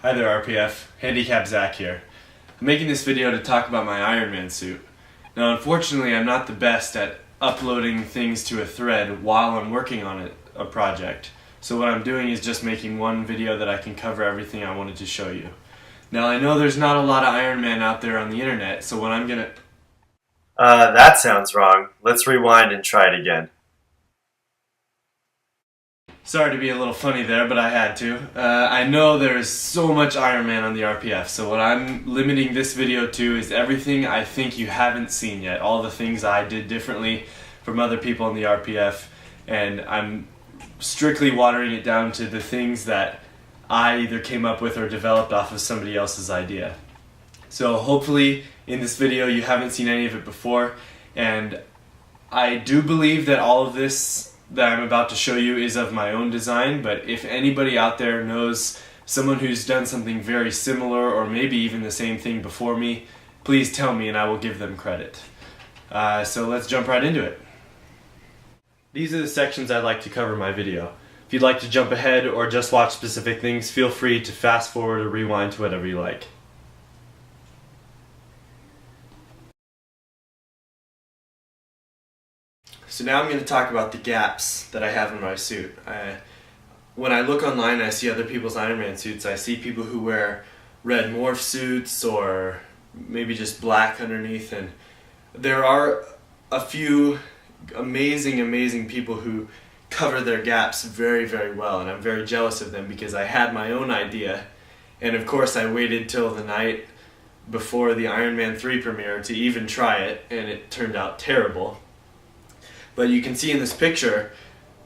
Hi there RPF, Handicap Zach here. I'm making this video to talk about my Iron Man suit. Now unfortunately I'm not the best at uploading things to a thread while I'm working on a project. So what I'm doing is just making one video that I can cover everything I wanted to show you. Now I know there's not a lot of Iron Man out there on the internet, so what I'm gonna... That sounds wrong. Let's rewind and try it again. Sorry to be a little funny there, but I had to. I know there is so much Iron Man on the RPF, so what I'm limiting this video to is everything I think you haven't seen yet. All the things I did differently from other people in the RPF, and I'm strictly watering it down to the things that I either came up with or developed off of somebody else's idea. So hopefully in this video you haven't seen any of it before, and I do believe that all of this that I'm about to show you is of my own design, but if anybody out there knows someone who's done something very similar or maybe even the same thing before me, please tell me and I will give them credit. So let's jump right into it. These are the sections I'd like to cover in my video. If you'd like to jump ahead or just watch specific things, feel free to fast forward or rewind to whatever you like. So now I'm going to talk about the gaps that I have in my suit. When I look online, I see other people's Iron Man suits. I see people who wear red morph suits or maybe just black underneath, and there are a few amazing people who cover their gaps very well, and I'm very jealous of them because I had my own idea, and of course I waited till the night before the Iron Man 3 premiere to even try it, and it turned out terrible. But you can see in this picture,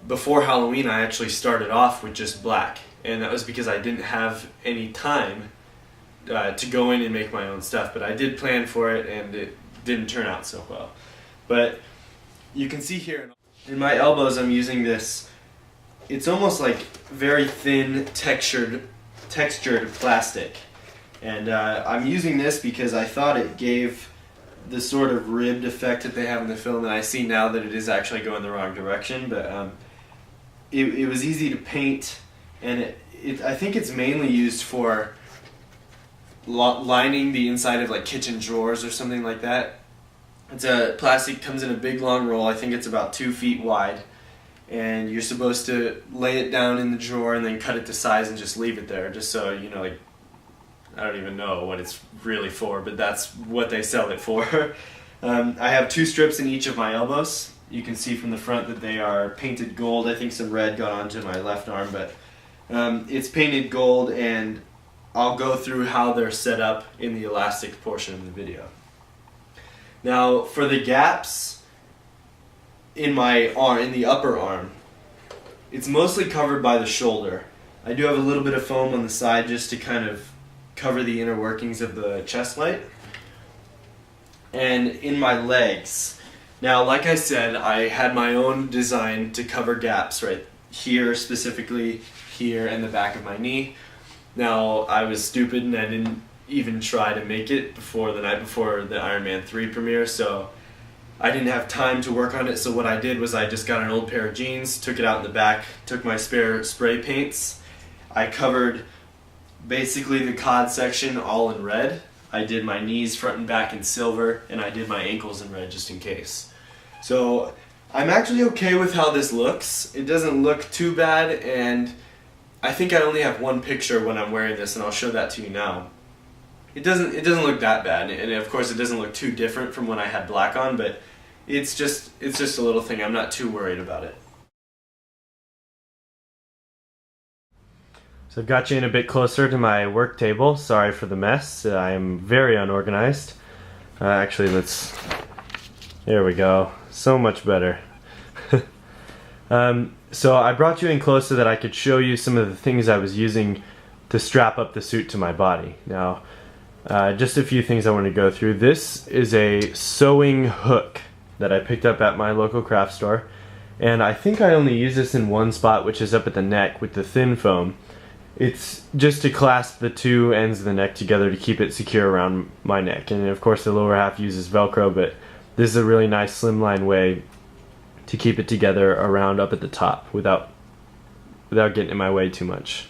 before Halloween I actually started off with just black, and that was because I didn't have any time to go in and make my own stuff, but I did plan for it and it didn't turn out so well. But you can see here in my elbows I'm using this, it's almost like very thin textured plastic, and I'm using this because I thought it gave the sort of ribbed effect that they have in the film, and I see now that it is actually going the wrong direction, but it was easy to paint, and I think it's mainly used for lining the inside of like kitchen drawers or something like that. It's a plastic, comes in a big long roll. I think it's about 2 feet wide, and you're supposed to lay it down in the drawer and then cut it to size and just leave it there, just so you know, like, I don't even know what it's really for, but that's what they sell it for. I have 2 strips in each of my elbows. You can see from the front that they are painted gold. I think some red got onto my left arm, but it's painted gold, and I'll go through how they're set up in the elastic portion of the video. Now for the gaps in my arm, in the upper arm, it's mostly covered by the shoulder. I do have a little bit of foam on the side just to kind of cover the inner workings of the chest light. And in my legs, now like I said, I had my own design to cover gaps right here, specifically here, and the back of my knee. Now I was stupid and I didn't even try to make it before the night before the Iron Man 3 premiere, so I didn't have time to work on it. So what I did was I just got an old pair of jeans, took it out in the back, took my spare spray paints, I covered basically the cod section all in red. I did my knees front and back in silver, and I did my ankles in red just in case. So I'm actually okay with how this looks. It doesn't look too bad, and I think I only have one picture when I'm wearing this, and I'll show that to you now. It doesn't look that bad, and of course it doesn't look too different from when I had black on, but it's just a little thing. I'm not too worried about it. So I've got you in a bit closer to my work table. Sorry for the mess. I am very unorganized. Actually, there we go. So much better. So I brought you in close so that I could show you some of the things I was using to strap up the suit to my body. Now, just a few things I want to go through. This is a sewing hook that I picked up at my local craft store. And I think I only use this in one spot, which is up at the neck with the thin foam. It's just to clasp the 2 ends of the neck together to keep it secure around my neck. And of course the lower half uses Velcro, but this is a really nice slimline way to keep it together around up at the top without getting in my way too much.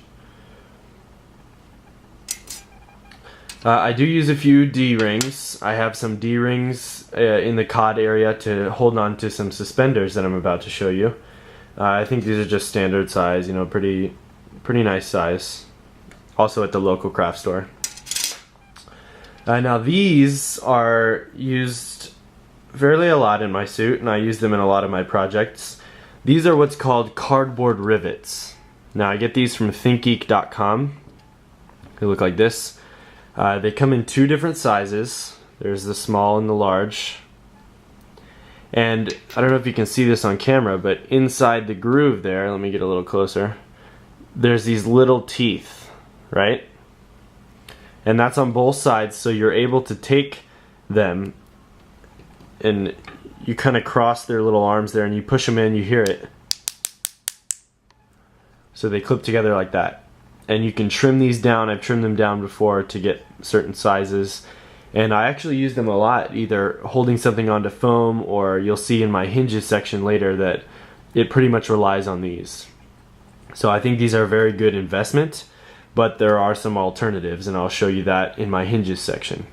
I do use a few D-rings. I have some D-rings in the cod area to hold on to some suspenders that I'm about to show you. I think these are just standard size, you know, pretty nice size. Also at the local craft store. Now these are used fairly a lot in my suit, and I use them in a lot of my projects. These are what's called cardboard rivets. Now I get these from thinkgeek.com. They look like this. They come in two different sizes. There's the small and the large. And I don't know if you can see this on camera, but inside the groove there, let me get a little closer, there's these little teeth, right? And that's on both sides, so you're able to take them and you kind of cross their little arms there and you push them in, you hear it. So they clip together like that. And you can trim these down. I've trimmed them down before to get certain sizes. And I actually use them a lot, either holding something onto foam, or you'll see in my hinges section later that it pretty much relies on these. So I think these are a very good investment, but there are some alternatives, and I'll show you that in my hinges section.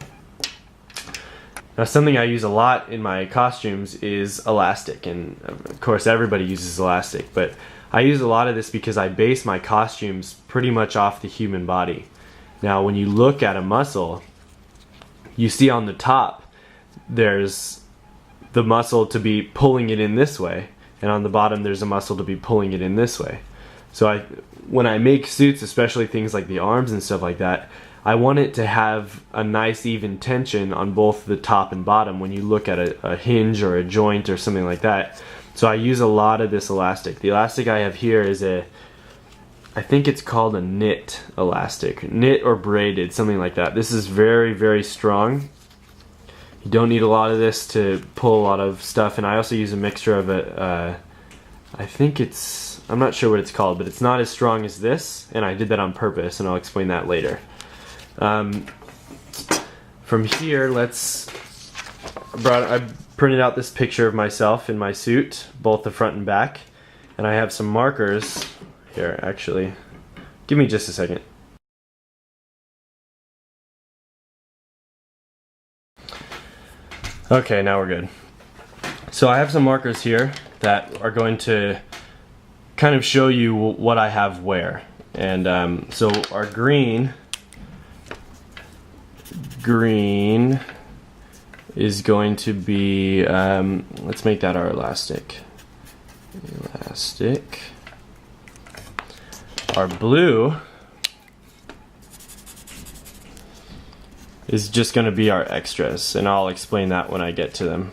Now, something I use a lot in my costumes is elastic, and of course everybody uses elastic, but I use a lot of this because I base my costumes pretty much off the human body. Now, when you look at a muscle, you see on the top there's the muscle to be pulling it in this way, and on the bottom there's a muscle to be pulling it in this way. So when I make suits, especially things like the arms and stuff like that, I want it to have a nice even tension on both the top and bottom when you look at a hinge or a joint or something like that. So I use a lot of this elastic. The elastic I have here is I think it's called a knit elastic. Knit or braided, something like that. This is very, very strong. You don't need a lot of this to pull a lot of stuff, and I also use a mixture of I think I'm not sure what it's called, but it's not as strong as this, and I did that on purpose, and I'll explain that later. From here, I printed out this picture of myself in my suit, both the front and back, and I have some markers here, actually. Give me just a second. Okay, now we're good. So I have some markers here that are going to kind of show you what I have where. And so our green is going to be, let's make that our elastic. Our blue is just going to be our extras, and I'll explain that when I get to them.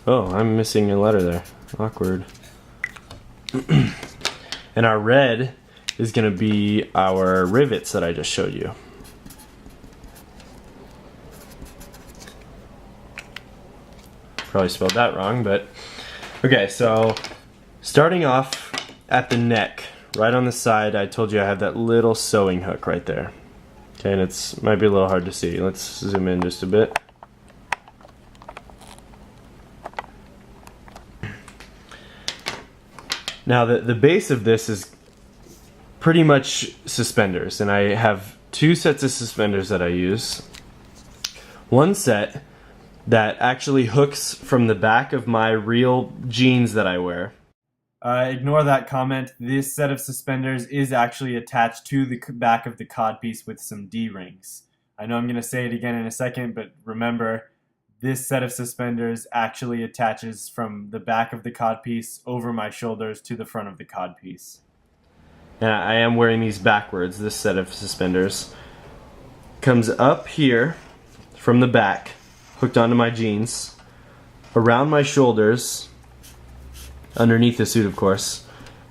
Oh, I'm missing a letter there. Awkward. And our red is going to be our rivets that I just showed you. Probably spelled that wrong, but okay, so starting off at the neck, right on the side, I told you I have that little sewing hook right there. Okay, and it might be a little hard to see. Let's zoom in just a bit. Now the base of this is pretty much suspenders, and I have two sets of suspenders that I use. One set that actually hooks from the back of my real jeans that I wear. Ignore that comment. This set of suspenders is actually attached to the back of the codpiece with some D-rings. I know I'm going to say it again in a second, but remember, this set of suspenders actually attaches from the back of the codpiece over my shoulders to the front of the codpiece. And I am wearing these backwards. This set of suspenders comes up here from the back, hooked onto my jeans, around my shoulders, underneath the suit of course,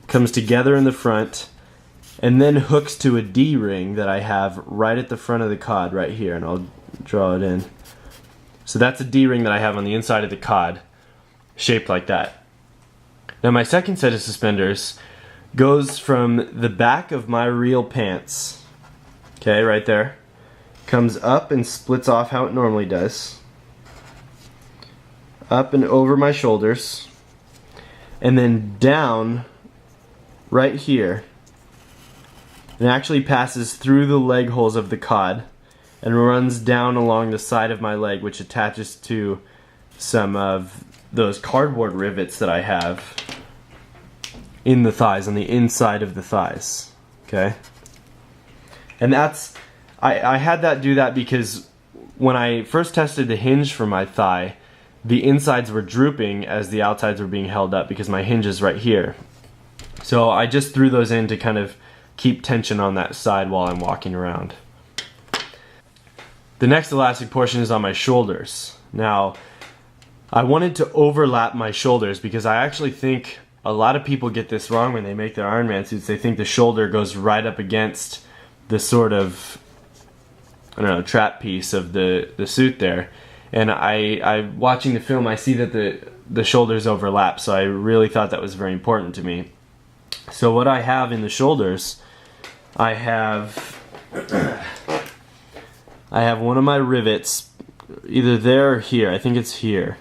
comes together in the front, and then hooks to a D-ring that I have right at the front of the cod right here, and I'll draw it in. So that's a D-ring that I have on the inside of the cod, shaped like that. Now my second set of suspenders goes from the back of my real pants, okay, right there, comes up and splits off how it normally does, up and over my shoulders, and then down right here. and actually passes through the leg holes of the cod and runs down along the side of my leg, which attaches to some of those cardboard rivets that I have in the thighs, on the inside of the thighs. Okay? And that's, I had that do that because when I first tested the hinge for my thigh, the insides were drooping as the outsides were being held up because my hinge is right here. So I just threw those in to kind of keep tension on that side while I'm walking around. The next elastic portion is on my shoulders. Now, I wanted to overlap my shoulders because I actually think a lot of people get this wrong when they make their Ironman suits. They think the shoulder goes right up against the sort of, I don't know, trap piece of the suit there. And I watching the film, I see that the shoulders overlap, so I really thought that was very important to me. So what I have in the shoulders, I have one of my rivets, either there or here. I think it's here.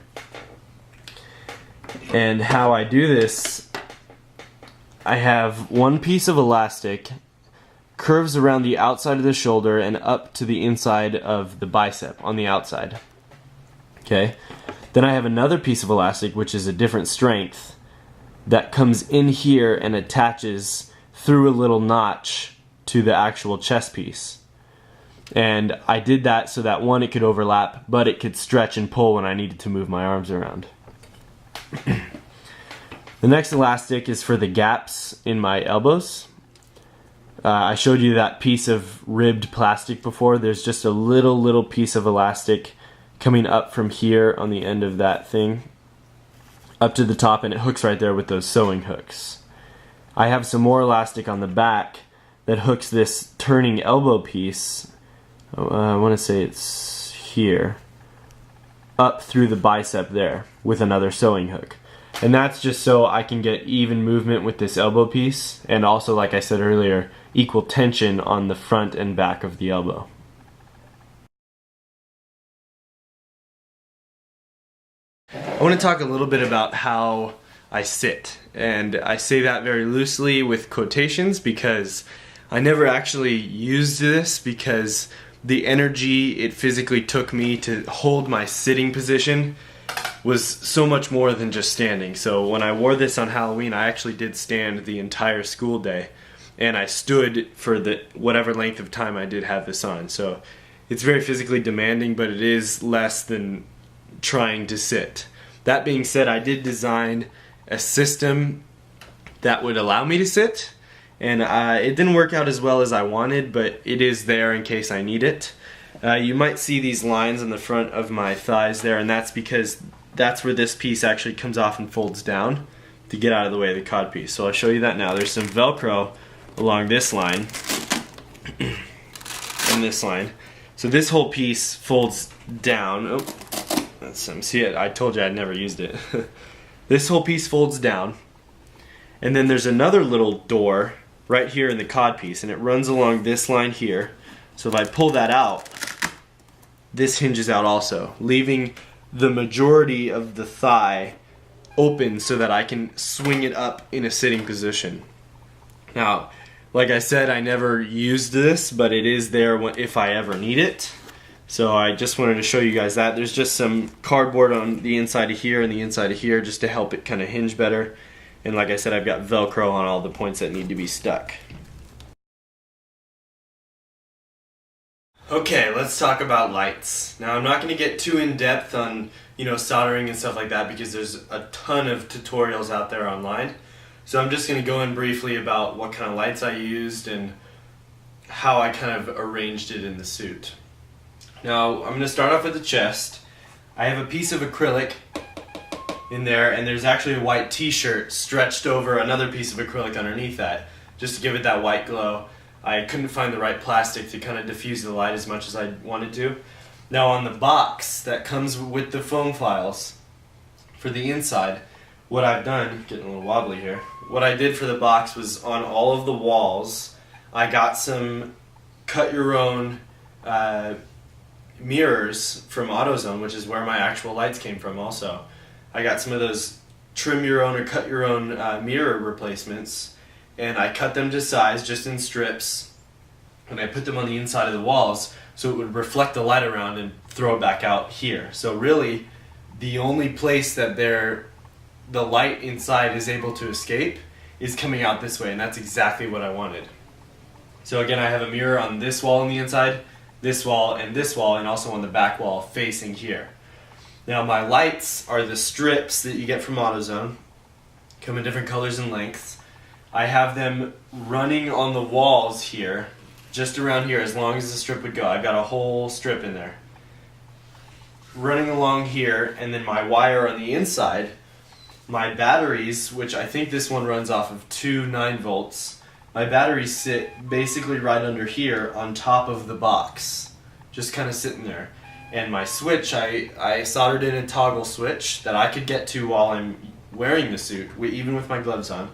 And how I do this, I have one piece of elastic, curves around the outside of the shoulder and up to the inside of the bicep on the outside. Okay? Then I have another piece of elastic, which is a different strength, that comes in here and attaches through a little notch to the actual chest piece. And I did that so that one, it could overlap, but it could stretch and pull when I needed to move my arms around. The next elastic is for the gaps in my elbows. I showed you that piece of ribbed plastic before. There's just a little piece of elastic coming up from here on the end of that thing up to the top, and it hooks right there with those sewing hooks. I have some more elastic on the back that hooks this turning elbow piece, I want to say it's here, up through the bicep there with another sewing hook. And that's just so I can get even movement with this elbow piece, and also, like I said earlier, equal tension on the front and back of the elbow. I want to talk a little bit about how I sit, and I say that very loosely with quotations because I never actually used this, because the energy it physically took me to hold my sitting position was so much more than just standing. So when I wore this on Halloween, I actually did stand the entire school day, and I stood for the whatever length of time I did have this on. So it's very physically demanding, but it is less than trying to sit. That being said, I did design a system that would allow me to sit, and it didn't work out as well as I wanted, but it is there in case I need it. You might see these lines on the front of my thighs there, and that's because that's where this piece actually comes off and folds down to get out of the way of the cod piece. So I'll show you that now. There's some Velcro along this line and this line. So this whole piece folds down. Oh, that's some. See it? I told you I'd never used it. This whole piece folds down, and then there's another little door right here in the cod piece, and it runs along this line here. So if I pull that out, this hinges out also, leaving the majority of the thigh open so that I can swing it up in a sitting position. Now, like I said, I never used this, but it is there if I ever need it. So I just wanted to show you guys that. There's just some cardboard on the inside of here and the inside of here just to help it kind of hinge better. And like I said, I've got Velcro on all the points that need to be stuck. Okay, let's talk about lights. Now, I'm not going to get too in-depth on, soldering and stuff like that, because there's a ton of tutorials out there online. So I'm just going to go in briefly about what kind of lights I used and how I kind of arranged it in the suit. Now, I'm going to start off with the chest. I have a piece of acrylic in there, and there's actually a white t-shirt stretched over another piece of acrylic underneath that, just to give it that white glow. I couldn't find the right plastic to kind of diffuse the light as much as I wanted to. Now, on the box that comes with the foam files for the inside, what I've done, getting a little wobbly here, what I did for the box was on all of the walls, I got some cut your own mirrors from AutoZone, which is where my actual lights came from also. I got some of those trim your own or cut your own mirror replacements, and I cut them to size just in strips, and I put them on the inside of the walls so it would reflect the light around and throw it back out here. So really, the only place that the light inside is able to escape is coming out this way, and that's exactly what I wanted. So again, I have a mirror on this wall on the inside, this wall, and also on the back wall facing here. Now my lights are the strips that you get from AutoZone, come in different colors and lengths. I have them running on the walls here, just around here, as long as the strip would go. I've got a whole strip in there. Running along here, and then my wire on the inside, my batteries, which I think this one runs off of two 9-volts, my batteries sit basically right under here on top of the box, just kind of sitting there. And my switch, I soldered in a toggle switch that I could get to while I'm wearing the suit, even with my gloves on.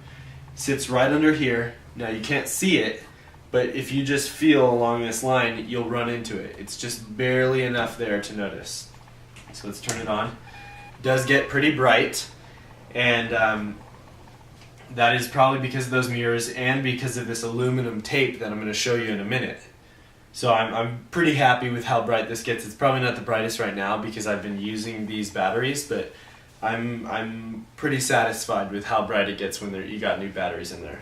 Sits right under here. Now you can't see it, but if you just feel along this line, you'll run into it. It's just barely enough there to notice. So let's turn it on. It does get pretty bright, and that is probably because of those mirrors and because of this aluminum tape that I'm going to show you in a minute. So I'm pretty happy with how bright this gets. It's probably not the brightest right now because I've been using these batteries, but I'm pretty satisfied with how bright it gets when you got new batteries in there.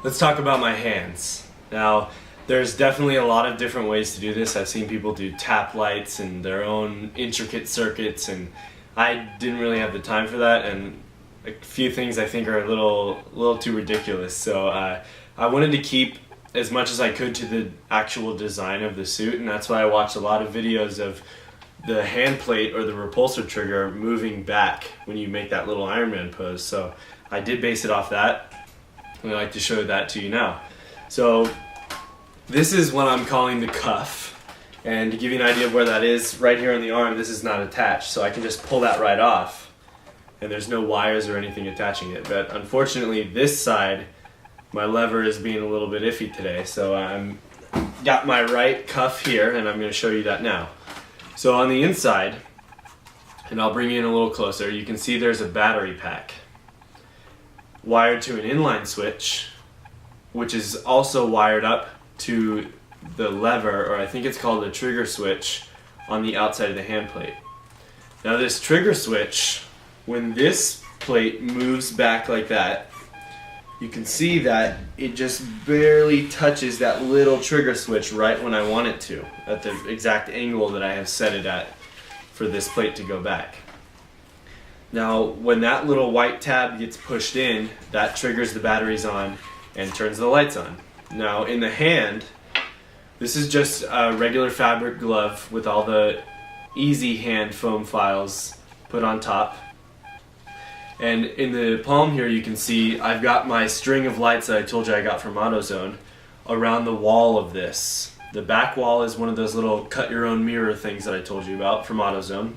Let's talk about my hands. Now, there's definitely a lot of different ways to do this. I've seen people do tap lights and their own intricate circuits, and I didn't really have the time for that, and a few things I think are a little too ridiculous. So I wanted to keep as much as I could to the actual design of the suit, and that's why I watched a lot of videos of the hand plate or the repulsor trigger moving back when you make that little Iron Man pose. So I did base it off that, and I'd like to show that to you now. So this is what I'm calling the cuff, and to give you an idea of where that is, right here on the arm, this is not attached, so I can just pull that right off, and there's no wires or anything attaching it. But unfortunately, this side, my lever is being a little bit iffy today, so I'm got my right cuff here, and I'm going to show you that now. So on the inside, and I'll bring you in a little closer, you can see there's a battery pack wired to an inline switch, which is also wired up to the lever, or I think it's called a trigger switch, on the outside of the hand plate. Now this trigger switch, when this plate moves back like that, you can see that it just barely touches that little trigger switch right when I want it to, at the exact angle that I have set it at for this plate to go back. Now, when that little white tab gets pushed in, that triggers the batteries on and turns the lights on. Now, in the hand, this is just a regular fabric glove with all the Easy Hand foam files put on top. And in the palm here, you can see I've got my string of lights that I told you I got from AutoZone around the wall of this. The back wall is one of those little cut-your-own mirror things that I told you about from AutoZone.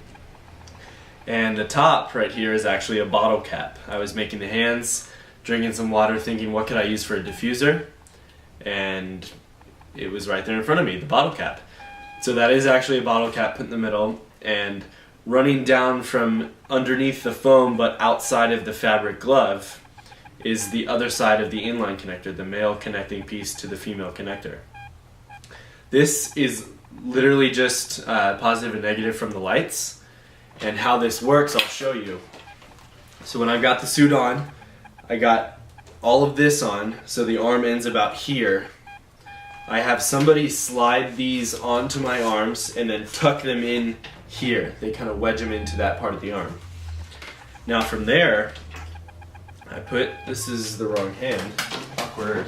And the top right here is actually a bottle cap. I was making the hands, drinking some water, thinking what could I use for a diffuser? And it was right there in front of me, the bottle cap. So that is actually a bottle cap put in the middle, and running down from underneath the foam but outside of the fabric glove is the other side of the inline connector, the male connecting piece to the female connector. This is literally just positive and negative from the lights, and how this works I'll show you. So when I've got the suit on, I got all of this on, so the arm ends about here. I have somebody slide these onto my arms and then tuck them in here. They kind of wedge them into that part of the arm. Now from there, this is the wrong hand, awkward.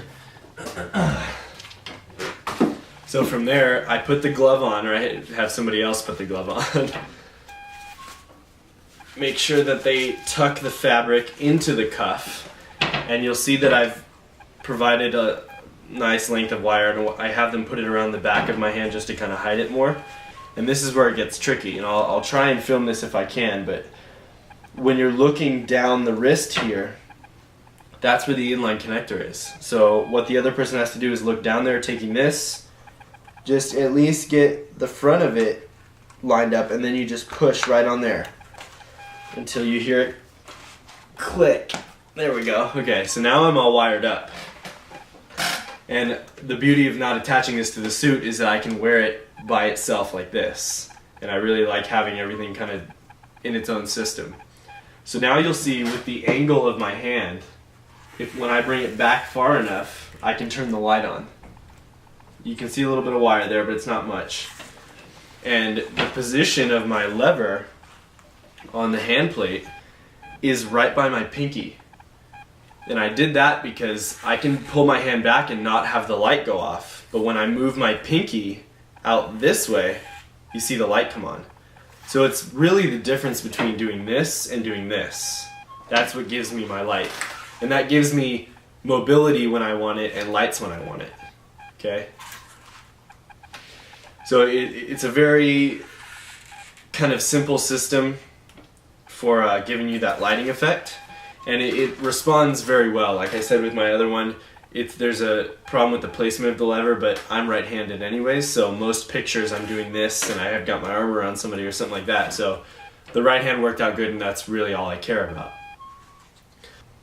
So from there, I put the glove on, or I have somebody else put the glove on. Make sure that they tuck the fabric into the cuff, and you'll see that I've provided a nice length of wire, and I have them put it around the back of my hand just to kind of hide it more. And this is where it gets tricky, and I'll try and film this if I can, but when you're looking down the wrist here, that's where the inline connector is. So what the other person has to do is look down there, taking this, just at least get the front of it lined up, and then you just push right on there until you hear it click. There we go. Okay, so now I'm all wired up. And the beauty of not attaching this to the suit is that I can wear it by itself like this. And I really like having everything kind of in its own system. So now you'll see with the angle of my hand, when I bring it back far enough, I can turn the light on. You can see a little bit of wire there, but it's not much. And the position of my lever on the hand plate is right by my pinky. And I did that because I can pull my hand back and not have the light go off. But when I move my pinky out this way, you see the light come on. So it's really the difference between doing this and doing this. That's what gives me my light. And that gives me mobility when I want it and lights when I want it. Okay? So it's a very kind of simple system for giving you that lighting effect. And it responds very well. Like I said with my other one, there's a problem with the placement of the lever, but I'm right-handed anyways, so most pictures I'm doing this and I have got my arm around somebody or something like that. So the right hand worked out good, and that's really all I care about.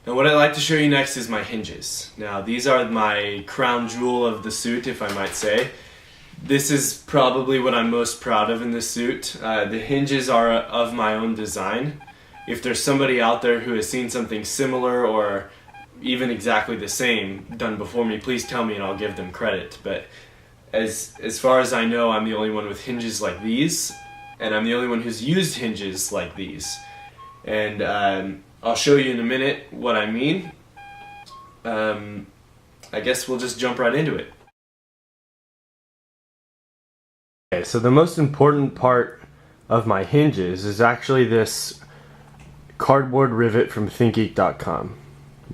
Now what I'd like to show you next is my hinges. Now these are my crown jewel of the suit, if I might say. This is probably what I'm most proud of in this suit. The hinges are of my own design. If there's somebody out there who has seen something similar or even exactly the same done before me, please tell me and I'll give them credit. But as far as I know, I'm the only one with hinges like these, and I'm the only one who's used hinges like these. And I'll show you in a minute what I mean. I guess we'll just jump right into it. Okay, so the most important part of my hinges is actually this cardboard rivet from ThinkGeek.com.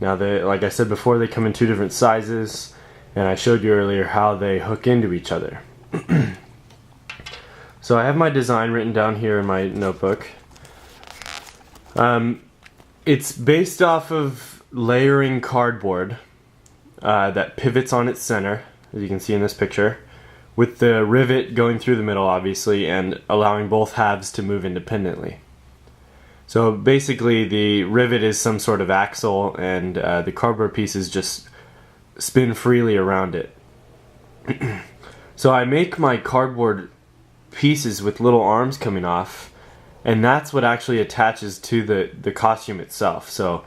Now, like I said before, they come in two different sizes, and I showed you earlier how they hook into each other. So I have my design written down here in my notebook. It's based off of layering cardboard that pivots on its center, as you can see in this picture, with the rivet going through the middle, obviously, and allowing both halves to move independently. So basically the rivet is some sort of axle, and the cardboard pieces just spin freely around it. So I make my cardboard pieces with little arms coming off, and that's what actually attaches to the costume itself. So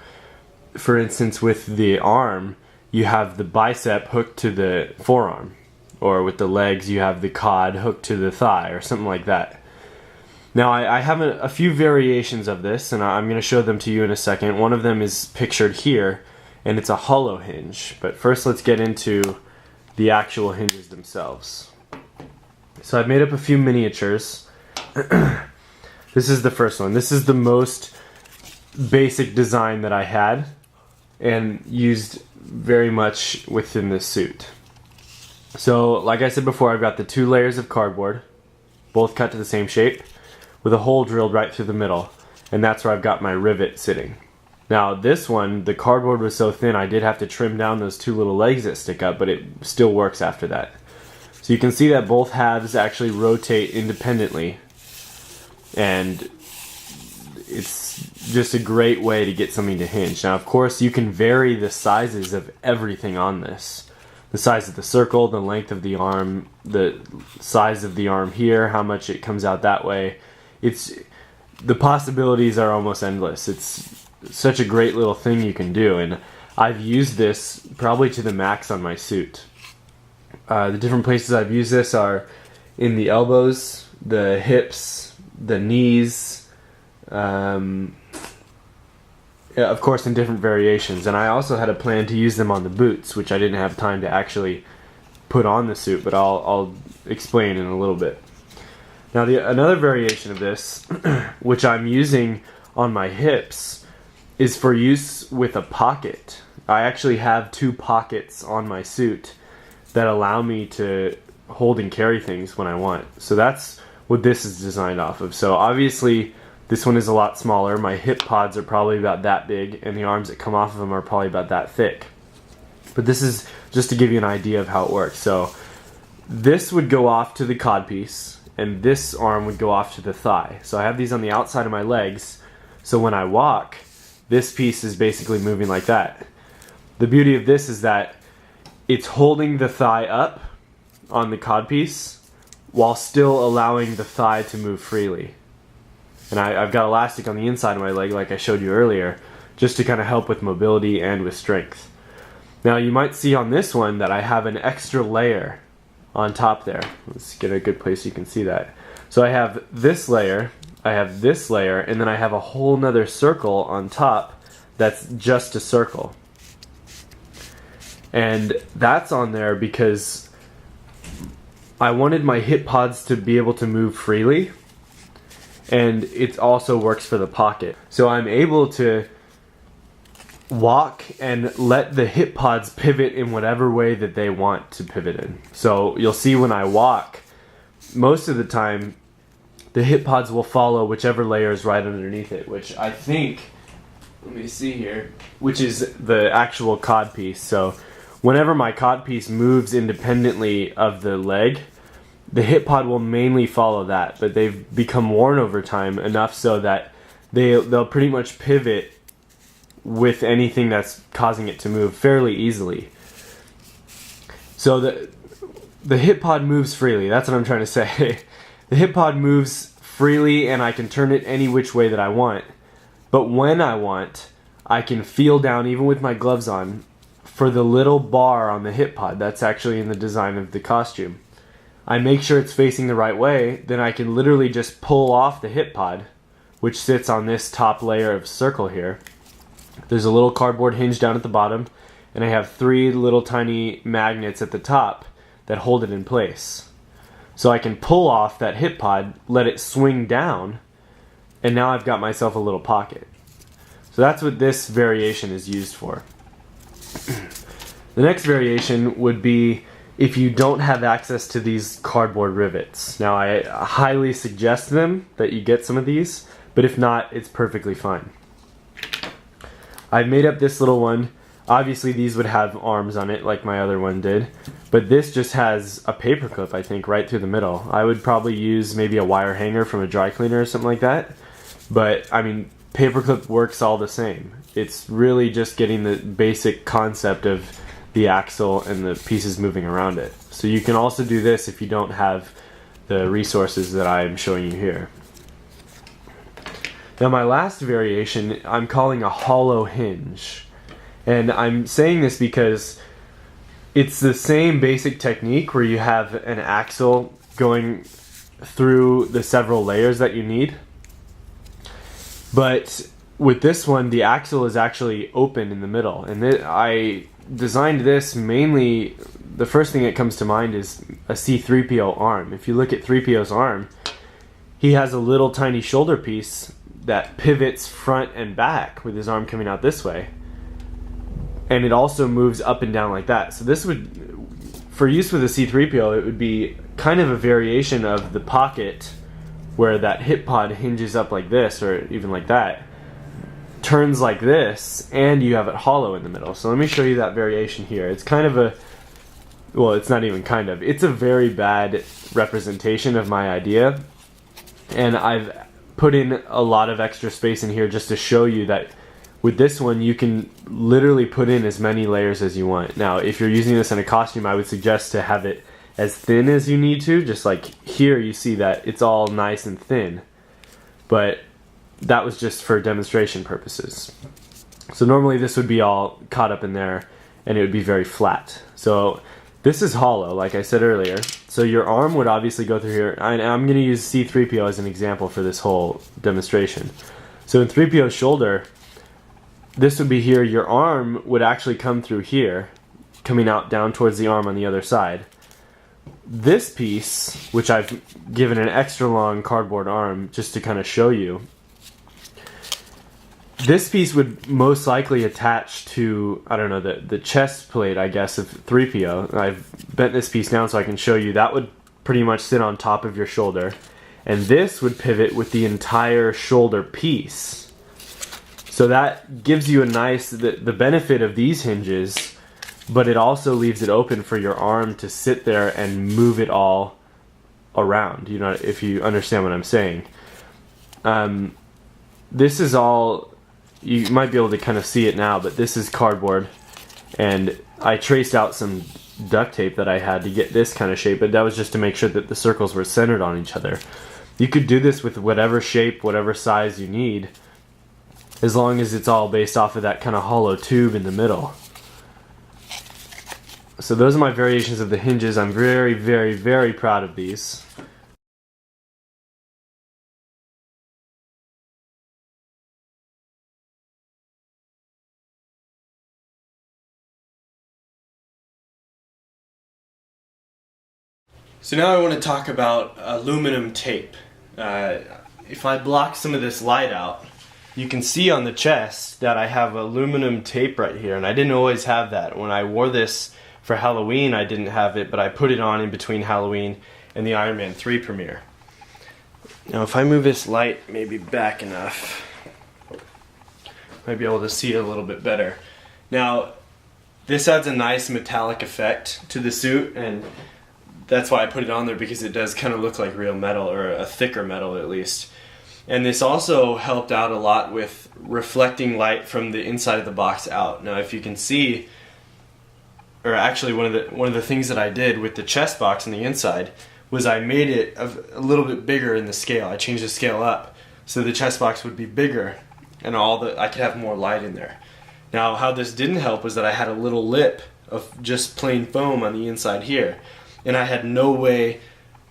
for instance, with the arm, you have the bicep hooked to the forearm, or with the legs you have the cod hooked to the thigh, or something like that. Now I have a few variations of this, and I'm going to show them to you in a second. One of them is pictured here, and it's a hollow hinge. But first let's get into the actual hinges themselves. So I've made up a few miniatures. This is the first one. This is the most basic design that I had and used very much within this suit. So like I said before, I've got the 2 layers of cardboard, both cut to the same shape, with a hole drilled right through the middle, and that's where I've got my rivet sitting. Now this one, the cardboard was so thin I did have to trim down those 2 little legs that stick up, but it still works after that. So you can see that both halves actually rotate independently, and it's just a great way to get something to hinge. Now of course you can vary the sizes of everything on this. The size of the circle, the length of the arm, the size of the arm here, how much it comes out that way. The possibilities are almost endless. It's such a great little thing you can do, and I've used this probably to the max on my suit. The different places I've used this are in the elbows, the hips, the knees, of course in different variations. And I also had a plan to use them on the boots, which I didn't have time to actually put on the suit, but I'll explain in a little bit. Now another variation of this, which I'm using on my hips, is for use with a pocket. I actually have 2 pockets on my suit that allow me to hold and carry things when I want. So that's what this is designed off of. So obviously this one is a lot smaller. My hip pods are probably about that big, and the arms that come off of them are probably about that thick. But this is just to give you an idea of how it works. So this would go off to the codpiece, and this arm would go off to the thigh. So I have these on the outside of my legs, so when I walk, this piece is basically moving like that. The beauty of this is that it's holding the thigh up on the codpiece while still allowing the thigh to move freely. And I've got elastic on the inside of my leg like I showed you earlier, just to kind of help with mobility and with strength. Now you might see on this one that I have an extra layer on top there. Let's get a good place so you can see that. So I have this layer, I have this layer, and then I have a whole nother circle on top that's just a circle. And that's on there because I wanted my hip pods to be able to move freely, and it also works for the pocket. So I'm able to walk and let the hip pods pivot in whatever way that they want to pivot in. So you'll see when I walk, most of the time the hip pods will follow whichever layer is right underneath it, which I think, let me see here, which is the actual cod piece. So whenever my cod piece moves independently of the leg, the hip pod will mainly follow that, but they've become worn over time enough so that they'll pretty much pivot with anything that's causing it to move fairly easily. So the hip pod moves freely. That's what I'm trying to say. The hip pod moves freely and I can turn it any which way that I want. But when I want, I can feel down, even with my gloves on, for the little bar on the hip pod that's actually in the design of the costume. I make sure it's facing the right way, then I can literally just pull off the hip pod, which sits on this top layer of circle here. There's a little cardboard hinge down at the bottom, and I have 3 little tiny magnets at the top that hold it in place. So I can pull off that hip pod, let it swing down, and now I've got myself a little pocket. So that's what this variation is used for. The next variation would be if you don't have access to these cardboard rivets. Now I highly suggest them, that you get some of these, but if not, it's perfectly fine. I've made up this little one. Obviously these would have arms on it like my other one did, but this just has a paper clip, I think, right through the middle. I would probably use maybe a wire hanger from a dry cleaner or something like that, but I mean, paper clip works all the same. It's really just getting the basic concept of the axle and the pieces moving around it. So you can also do this if you don't have the resources that I'm showing you here. Now my last variation I'm calling a hollow hinge. And I'm saying this because it's the same basic technique where you have an axle going through the several layers that you need. But with this one, the axle is actually open in the middle. And I designed this mainly, the first thing that comes to mind is a C-3PO arm. If you look at 3PO's arm, he has a little tiny shoulder piece that pivots front and back with his arm coming out this way. And it also moves up and down like that. So this would, for use with a C-3PO, it would be kind of a variation of the pocket where that hip pod hinges up like this, or even like that, turns like this, and you have it hollow in the middle. So let me show you that variation here. It's kind of a, well, it's not even kind of, it's a very bad representation of my idea. And I've put in a lot of extra space in here just to show you that with this one, you can literally put in as many layers as you want. Now, if you're using this in a costume, I would suggest to have it as thin as you need to. Just like here, you see that it's all nice and thin. But that was just for demonstration purposes. So normally this would be all caught up in there, and it would be very flat. So this is hollow, like I said earlier. So your arm would obviously go through here. I'm going to use C-3PO as an example for this whole demonstration. So in 3PO's shoulder, this would be here. Your arm would actually come through here, coming out down towards the arm on the other side. This piece, which I've given an extra long cardboard arm just to kind of show you, this piece would most likely attach to, I don't know, the chest plate, I guess, of 3PO. I've bent this piece down so I can show you. That would pretty much sit on top of your shoulder. And this would pivot with the entire shoulder piece. So that gives you a nice, the benefit of these hinges, but it also leaves it open for your arm to sit there and move it all around, you know, if you understand what I'm saying. This is all, you might be able to kind of see it now, but this is cardboard, and I traced out some duct tape that I had to get this kind of shape, but that was just to make sure that the circles were centered on each other. You could do this with whatever shape, whatever size you need, as long as it's all based off of that kind of hollow tube in the middle. So those are my variations of the hinges. I'm very, very, very proud of these. So now I want to talk about aluminum tape. If I block some of this light out, you can see on the chest that I have aluminum tape right here, and I didn't always have that. When I wore this for Halloween, I didn't have it, but I put it on in between Halloween and the Iron Man 3 premiere. Now if I move this light maybe back enough, might be able to see it a little bit better. Now this adds a nice metallic effect to the suit, and that's why I put it on there, because it does kind of look like real metal, or a thicker metal at least. And this also helped out a lot with reflecting light from the inside of the box out. Now if you can see, or actually one of the things that I did with the chest box on the inside was I made it a little bit bigger in the scale. I changed the scale up so the chest box would be bigger and I could have more light in there. Now how this didn't help was that I had a little lip of just plain foam on the inside here, and I had no way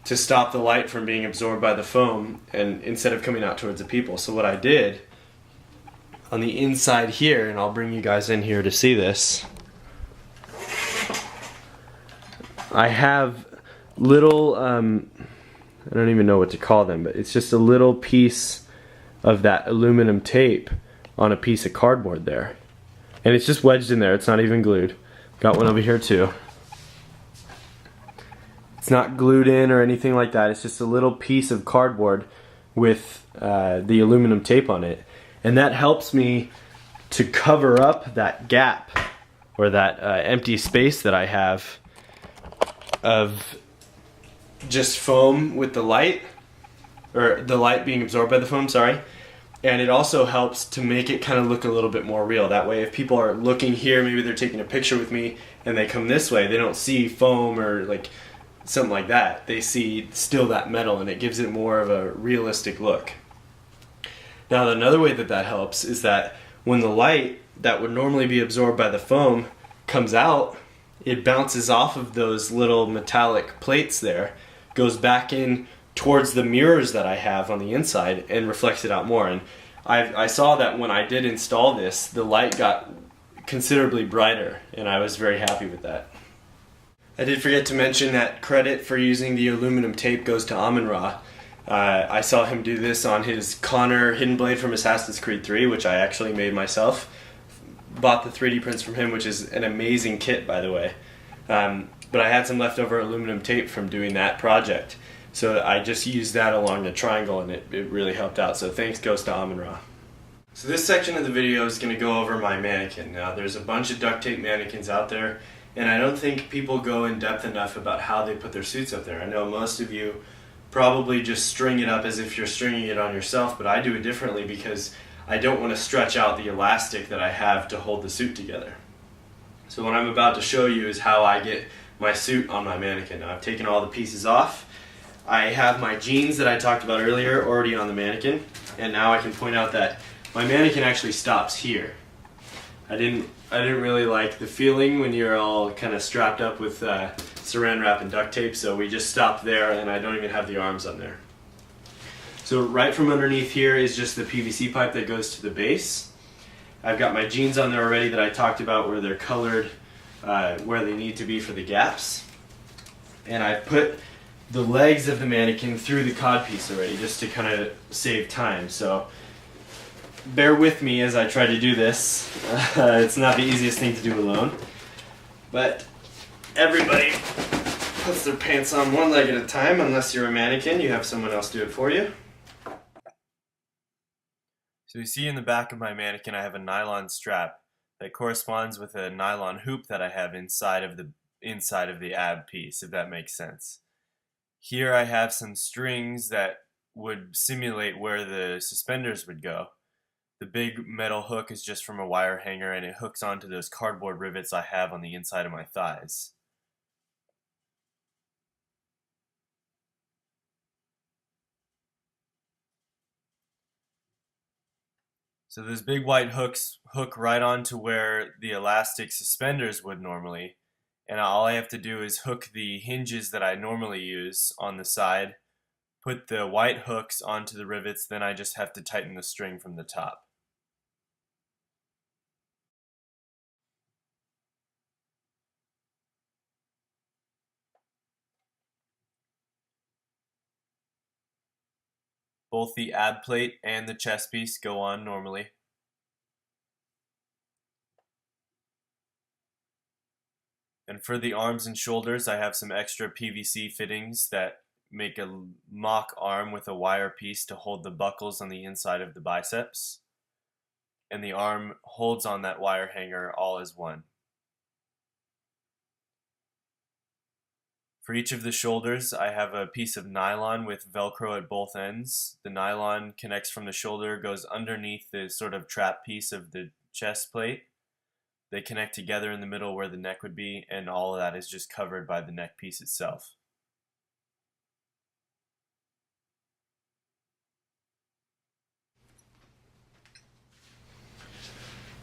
to stop the light from being absorbed by the foam, and instead of coming out towards the people. So what I did on the inside here, and I'll bring you guys in here to see this, I have little, I don't even know what to call them, but it's just a little piece of that aluminum tape on a piece of cardboard there. And it's just wedged in there, it's not even glued. Got one over here too. It's not glued in or anything like that. It's just a little piece of cardboard with the aluminum tape on it. And that helps me to cover up that gap, or that empty space that I have of just foam with the light, or the light being absorbed by the foam, sorry. And it also helps to make it kind of look a little bit more real. That way if people are looking here, maybe they're taking a picture with me and they come this way, they don't see foam or like something like that. They see still that metal, and it gives it more of a realistic look. Now another way that helps is that when the light that would normally be absorbed by the foam comes out, it bounces off of those little metallic plates there, goes back in towards the mirrors that I have on the inside, and reflects it out more. And I saw that when I did install this, the light got considerably brighter, and I was very happy with that. I did forget to mention that credit for using the aluminum tape goes to Amun-Ra. I saw him do this on his Connor Hidden Blade from Assassin's Creed 3, which I actually made myself. Bought the 3D prints from him, which is an amazing kit, by the way. But I had some leftover aluminum tape from doing that project. So I just used that along the triangle, and it really helped out. So thanks goes to Amun-Ra. So this section of the video is going to go over my mannequin. Now there's a bunch of duct tape mannequins out there, and I don't think people go in depth enough about how they put their suits up there. I know most of you probably just string it up as if you're stringing it on yourself, but I do it differently because I don't want to stretch out the elastic that I have to hold the suit together. So what I'm about to show you is how I get my suit on my mannequin. Now I've taken all the pieces off. I have my jeans that I talked about earlier already on the mannequin, and now I can point out that my mannequin actually stops here. I didn't really like the feeling when you're all kind of strapped up with saran wrap and duct tape, so we just stopped there, and I don't even have the arms on there. So right from underneath here is just the PVC pipe that goes to the base. I've got my jeans on there already that I talked about, where they're colored where they need to be for the gaps. And I've put the legs of the mannequin through the codpiece already, just to kind of save time. So bear with me as I try to do this. It's not the easiest thing to do alone, but everybody puts their pants on one leg at a time. Unless you're a mannequin, you have someone else do it for you. So you see in the back of my mannequin I have a nylon strap that corresponds with a nylon hoop that I have inside of the ab piece, if that makes sense. Here I have some strings that would simulate where the suspenders would go. The big metal hook is just from a wire hanger, and it hooks onto those cardboard rivets I have on the inside of my thighs. So those big white hooks hook right onto where the elastic suspenders would normally, and all I have to do is hook the hinges that I normally use on the side, put the white hooks onto the rivets, then I just have to tighten the string from the top. Both the ab plate and the chest piece go on normally. And for the arms and shoulders, I have some extra PVC fittings that make a mock arm with a wire piece to hold the buckles on the inside of the biceps. And the arm holds on that wire hanger all as one. For each of the shoulders, I have a piece of nylon with Velcro at both ends. The nylon connects from the shoulder, goes underneath the sort of trap piece of the chest plate. They connect together in the middle where the neck would be, and all of that is just covered by the neck piece itself.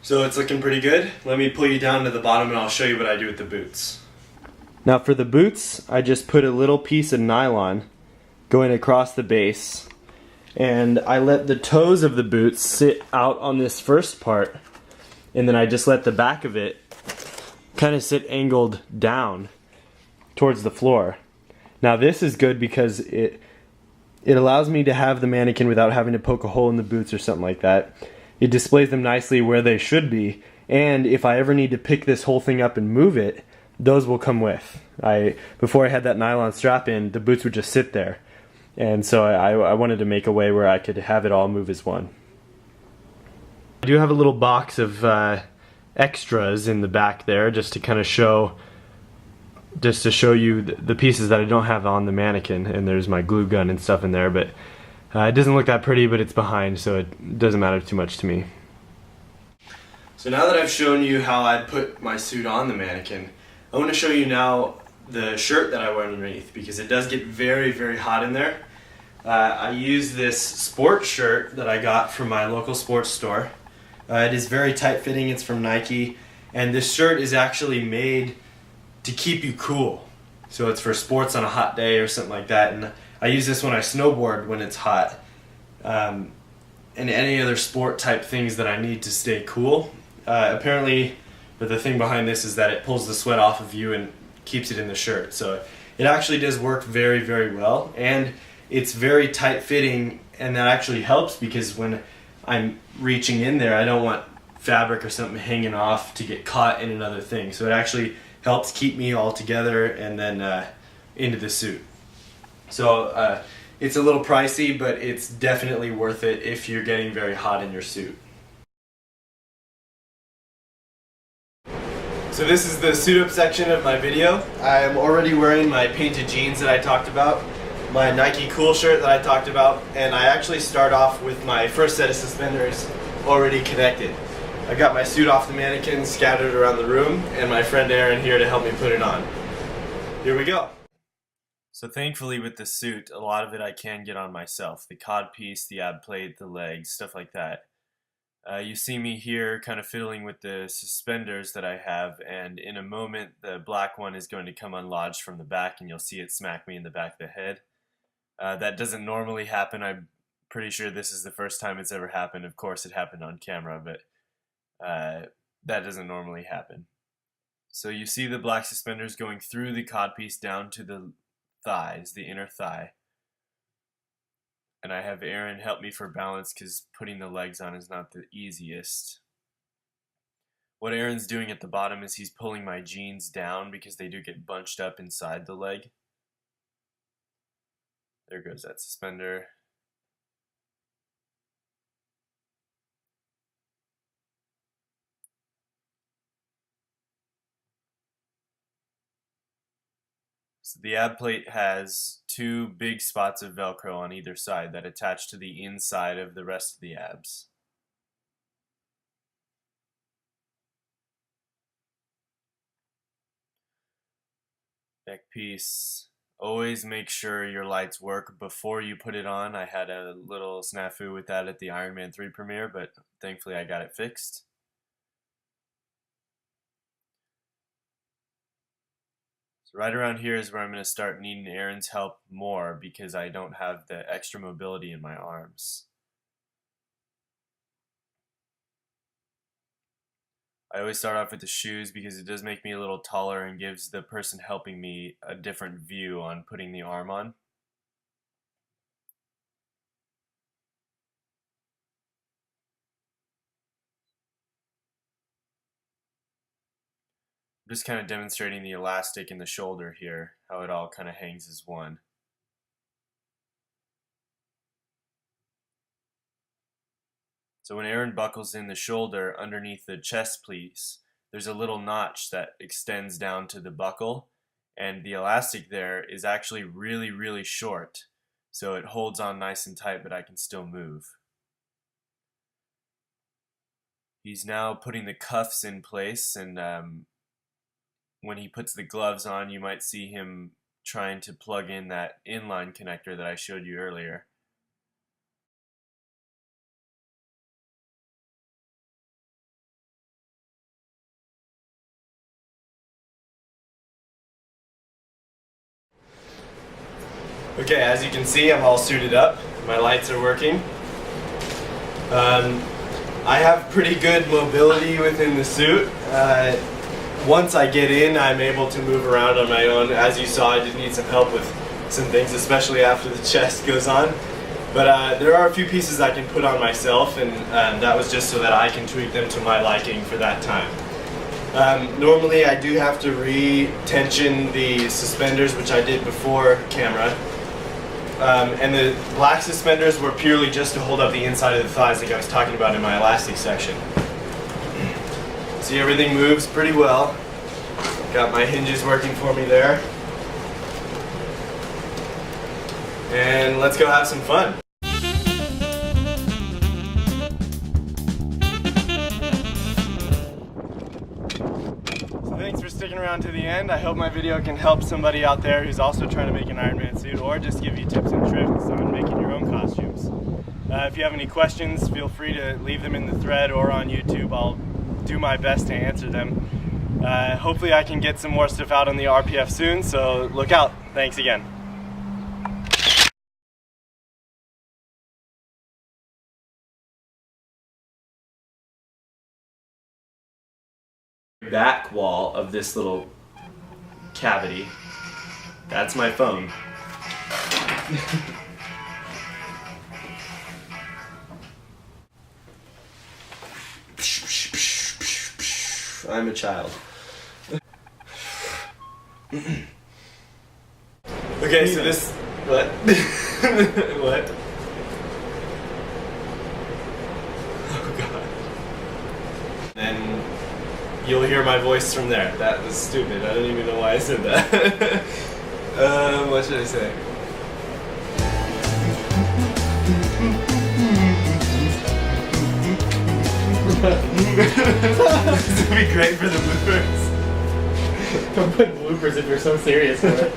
So it's looking pretty good. Let me pull you down to the bottom and I'll show you what I do with the boots. Now for the boots, I just put a little piece of nylon going across the base, and I let the toes of the boots sit out on this first part, and then I just let the back of it kind of sit angled down towards the floor. Now this is good because it allows me to have the mannequin without having to poke a hole in the boots or something like that. It displays them nicely where they should be, and if I ever need to pick this whole thing up and move it, those will come with. Before I had that nylon strap in, the boots would just sit there, and so I wanted to make a way where I could have it all move as one. I do have a little box of extras in the back there just to kind of show you the pieces that I don't have on the mannequin, and there's my glue gun and stuff in there, but it doesn't look that pretty, but it's behind, so it doesn't matter too much to me. So now that I've shown you how I put my suit on the mannequin, I want to show you now the shirt that I wear underneath, because it does get very, very hot in there. I use this sports shirt that I got from my local sports store. It is very tight fitting, it's from Nike, and this shirt is actually made to keep you cool. So it's for sports on a hot day or something like that, and I use this when I snowboard when it's hot, and any other sport type things that I need to stay cool. Apparently, but the thing behind this is that it pulls the sweat off of you and keeps it in the shirt. So it actually does work very, very well, and it's very tight fitting, and that actually helps because when I'm reaching in there, I don't want fabric or something hanging off to get caught in another thing. So it actually helps keep me all together and then into the suit. So it's a little pricey, but it's definitely worth it if you're getting very hot in your suit. So this is the suit up section of my video. I'm already wearing my painted jeans that I talked about, my Nike Cool shirt that I talked about, and I actually start off with my first set of suspenders already connected. I got my suit off the mannequin scattered around the room, and my friend Aaron here to help me put it on. Here we go. So thankfully with the suit, a lot of it I can get on myself. The cod piece, the ab plate, the legs, stuff like that. You see me here kind of fiddling with the suspenders that I have, and in a moment the black one is going to come unlodged from the back and you'll see it smack me in the back of the head. That doesn't normally happen. I'm pretty sure this is the first time it's ever happened. Of course it happened on camera, but that doesn't normally happen. So you see the black suspenders going through the codpiece down to the thighs, the inner thigh. And I have Aaron help me for balance because putting the legs on is not the easiest. What Aaron's doing at the bottom is he's pulling my jeans down because they do get bunched up inside the leg. There goes that suspender. So the ab plate has two big spots of Velcro on either side that attach to the inside of the rest of the abs. Neck piece. Always make sure your lights work before you put it on. I had a little snafu with that at the Iron Man 3 premiere, but thankfully I got it fixed. So right around here is where I'm going to start needing Aaron's help more because I don't have the extra mobility in my arms. I always start off with the shoes because it does make me a little taller and gives the person helping me a different view on putting the arm on. I'm just kind of demonstrating the elastic in the shoulder here, how it all kind of hangs as one. So when Aaron buckles in the shoulder underneath the chest piece, there's a little notch that extends down to the buckle, and the elastic there is actually really, really short. So it holds on nice and tight, but I can still move. He's now putting the cuffs in place, and when he puts the gloves on, you might see him trying to plug in that inline connector that I showed you earlier. Okay, as you can see, I'm all suited up. My lights are working. I have pretty good mobility within the suit. Once I get in, I'm able to move around on my own. As you saw, I did need some help with some things, especially after the chest goes on. But there are a few pieces I can put on myself, and that was just so that I can tweak them to my liking for that time. Normally, I do have to re-tension the suspenders, which I did before camera. And the black suspenders were purely just to hold up the inside of the thighs like I was talking about in my elastic section. See, everything moves pretty well. Got my hinges working for me there. And let's go have some fun. Thanks for sticking around to the end. I hope my video can help somebody out there who's also trying to make an Iron Man suit, or just give you tips and tricks on making your own costumes. If you have any questions, feel free to leave them in the thread or on YouTube. I'll do my best to answer them. Hopefully I can get some more stuff out on the RPF soon, so look out. Thanks again. Back wall of this little cavity. That's my phone. I'm a child. Okay, so this... What? What? Oh god. Then you'll hear my voice from there. That was stupid. I don't even know why I said that. What should I say? This would be great for the bloopers. Don't put bloopers if you're so serious for it.